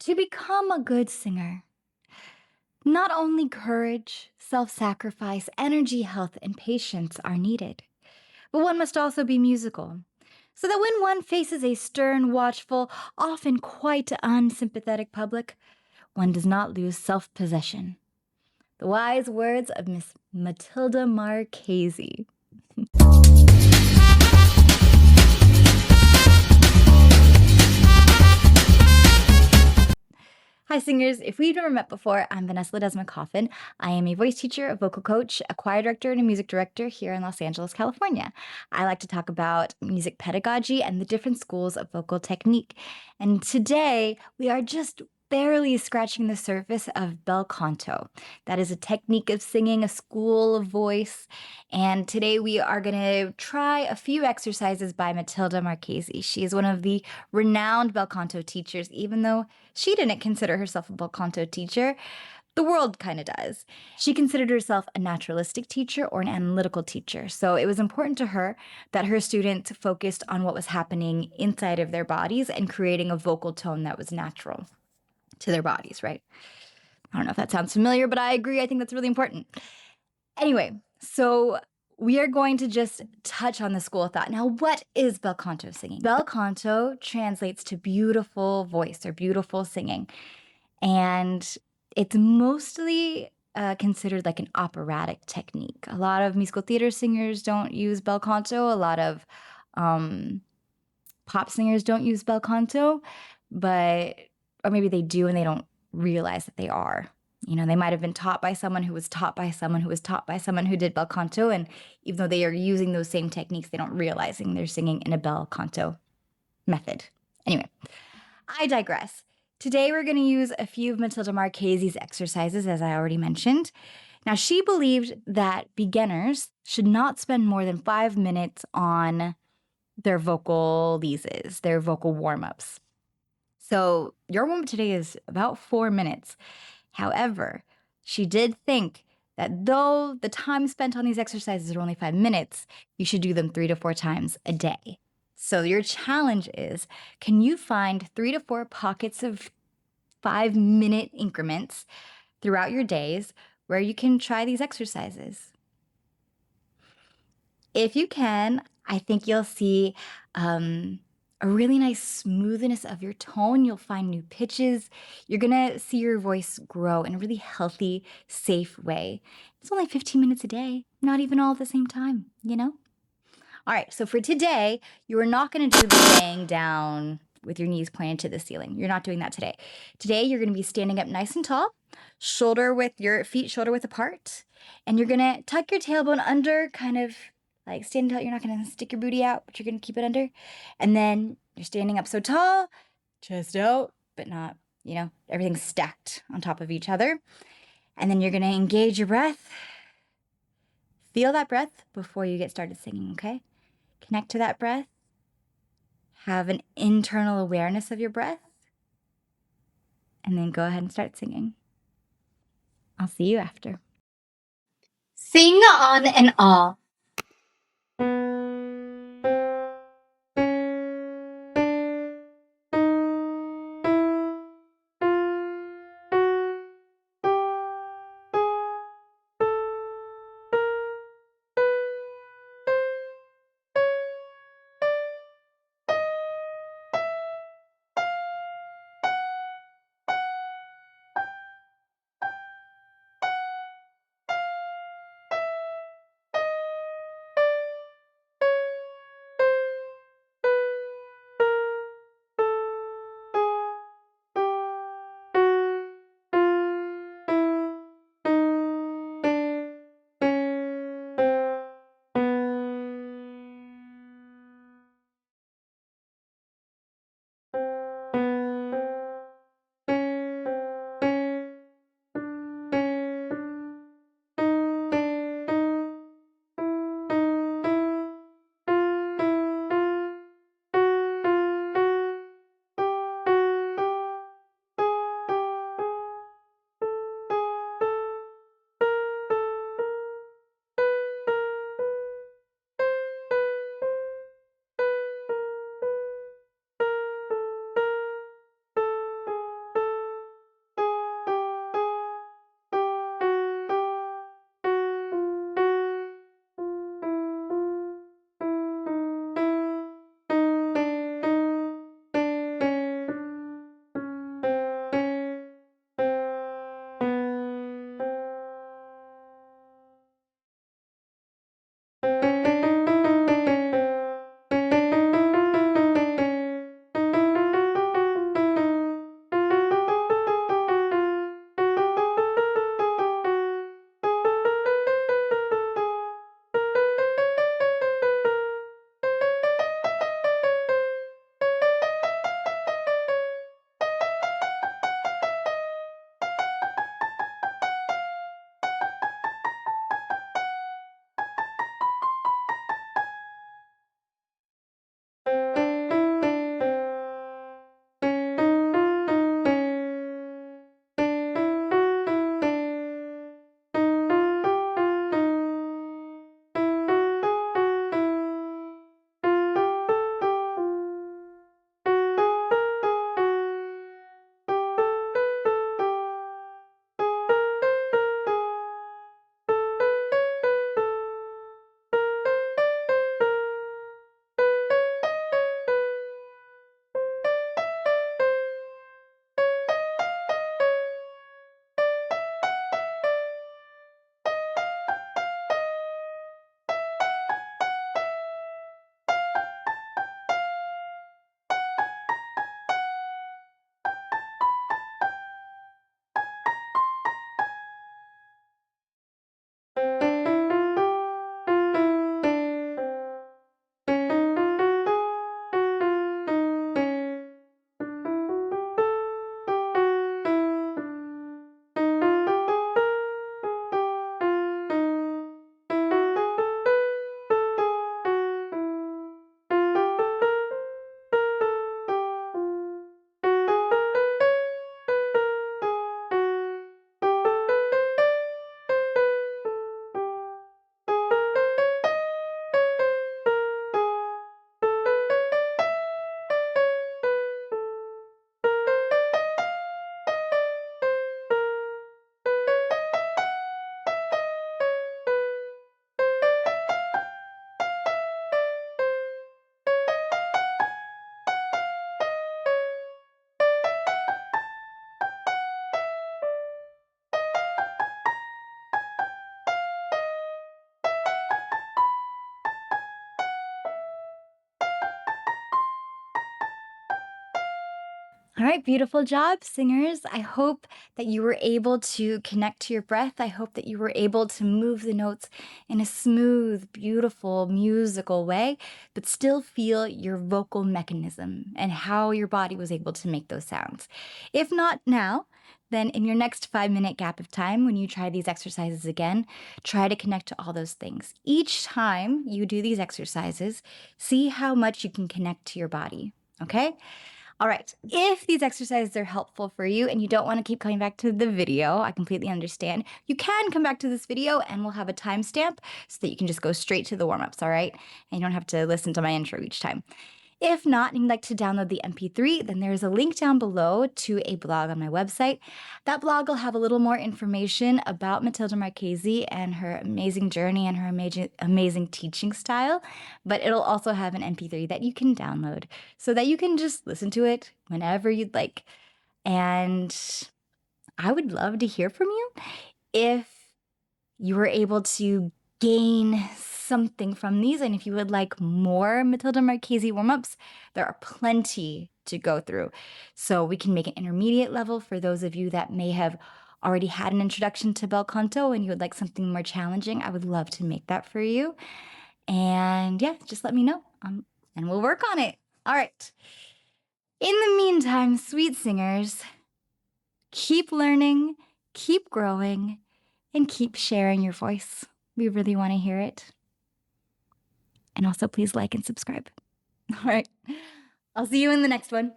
To become a good singer, not only courage, self sacrifice, energy, health, and patience are needed, but one must also be musical. So that when one faces a stern, watchful, often quite unsympathetic public, one does not lose self possession. The wise words of Miss Mathilde Marchesi. Hi, singers. If we've never met before, I'm Vanessa Ledesma Coffin. I am a voice teacher, a vocal coach, a choir director, and a music director here in Los Angeles, California. I like to talk about music pedagogy and the different schools of vocal technique. And today, we are just barely scratching the surface of bel canto. That is a technique of singing, a school of voice. And today, we are going to try a few exercises by Mathilde Marchesi. She is one of the renowned bel canto teachers, even though she didn't consider herself a bel canto teacher. The world kind of does. She considered herself a naturalistic teacher or an analytical teacher. So it was important to her that her students focused on what was happening inside of their bodies and creating a vocal tone that was natural to their bodies, right? I don't know if that sounds familiar, but I agree. I think that's really important. Anyway, so we are going to just touch on the school of thought. Now, what is bel canto singing? Bel canto translates to beautiful voice or beautiful singing. And it's mostly considered like an operatic technique. A lot of musical theater singers don't use bel canto. A lot of pop singers don't use bel canto, or maybe they do and they don't realize that they are. You know, they might have been taught by someone who was taught by someone who was taught by someone who did bel canto, and even though they are using those same techniques, they don't realizing they're singing in a bel canto method. Anyway, I digress. Today we're going to use a few of Mathilde Marchesi's exercises, as I already mentioned. Now, she believed that beginners should not spend more than 5 minutes on their vocal leases, their vocal warm-ups. So your warm-up today is about 4 minutes. However, she did think that though the time spent on these exercises are only 5 minutes, you should do them 3 to 4 times a day. So your challenge is, can you find 3 to 4 pockets of 5-minute increments throughout your days where you can try these exercises? If you can, I think you'll see a really nice smoothness of your tone. You'll find new pitches. You're going to see your voice grow in a really healthy, safe way. It's only 15 minutes a day, not even all at the same time, you know? All right, so for today, you are not going to do the laying down with your knees pointed to the ceiling. You're not doing that today. Today, you're going to be standing up nice and tall, your feet shoulder width apart, and you're going to tuck your tailbone under, kind of like standing tall. You're not going to stick your booty out, but you're going to keep it under. And then you're standing up so tall, chest out, but not, everything's stacked on top of each other. And then you're going to engage your breath. Feel that breath before you get started singing, okay? Connect to that breath. Have an internal awareness of your breath. And then go ahead and start singing. I'll see you after. Sing on and all. All right, beautiful job, singers. I hope that you were able to connect to your breath. I hope that you were able to move the notes in a smooth, beautiful, musical way, but still feel your vocal mechanism and how your body was able to make those sounds. If not now, then in your next 5-minute gap of time, when you try these exercises again, try to connect to all those things. Each time you do these exercises, see how much you can connect to your body. Okay? All right, if these exercises are helpful for you and you don't want to keep coming back to the video, I completely understand. You can come back to this video and we'll have a timestamp so that you can just go straight to the warm-ups, all right? And you don't have to listen to my intro each time. If not, and you'd like to download the MP3, then there's a link down below to a blog on my website. That blog will have a little more information about Mathilde Marchesi and her amazing journey and her amazing teaching style, but it'll also have an MP3 that you can download so that you can just listen to it whenever you'd like. And I would love to hear from you if you were able to gain something from these. And if you would like more Mathilde Marchesi warm-ups, there are plenty to go through. So we can make an intermediate level for those of you that may have already had an introduction to bel canto and you would like something more challenging. I would love to make that for you. And yeah, just let me know and we'll work on it. All right. In the meantime, sweet singers, keep learning, keep growing, and keep sharing your voice. We really want to hear it. And also, please like and subscribe. All right. I'll see you in the next one.